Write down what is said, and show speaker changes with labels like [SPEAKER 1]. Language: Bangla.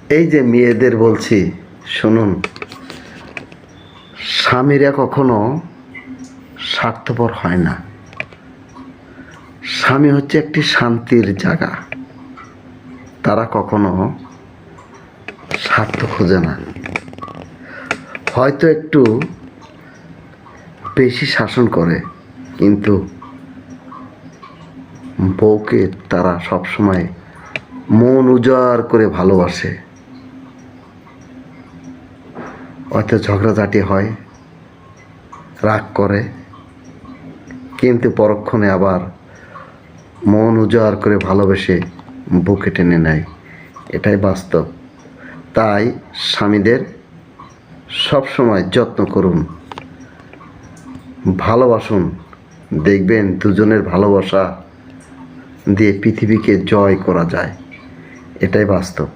[SPEAKER 1] এই যে মেয়েদের বলছি, শুনুন, স্বামীরা কখনো স্বার্থপর হয় না। স্বামী হচ্ছে একটি শান্তির জায়গা। তারা কখনো স্বার্থ খোঁজে না। হয়তো একটু বেশি শাসন করে, কিন্তু বউকে তারা সবসময় মন উজাড় করে ভালোবাসে। হয়তো ঝগড়াঝাটি হয়, রাগ করে, কিন্তু পরক্ষণে আবার মন উজাড় করে ভালোবেসে বুকে টেনে নেয়। এটাই বাস্তব। তাই স্বামীদের সবসময় যত্ন করুন, ভালোবাসুন। দেখবেন দুজনের ভালোবাসা দিয়ে পৃথিবীকে জয় করা যায়। এটাই বাস্তব।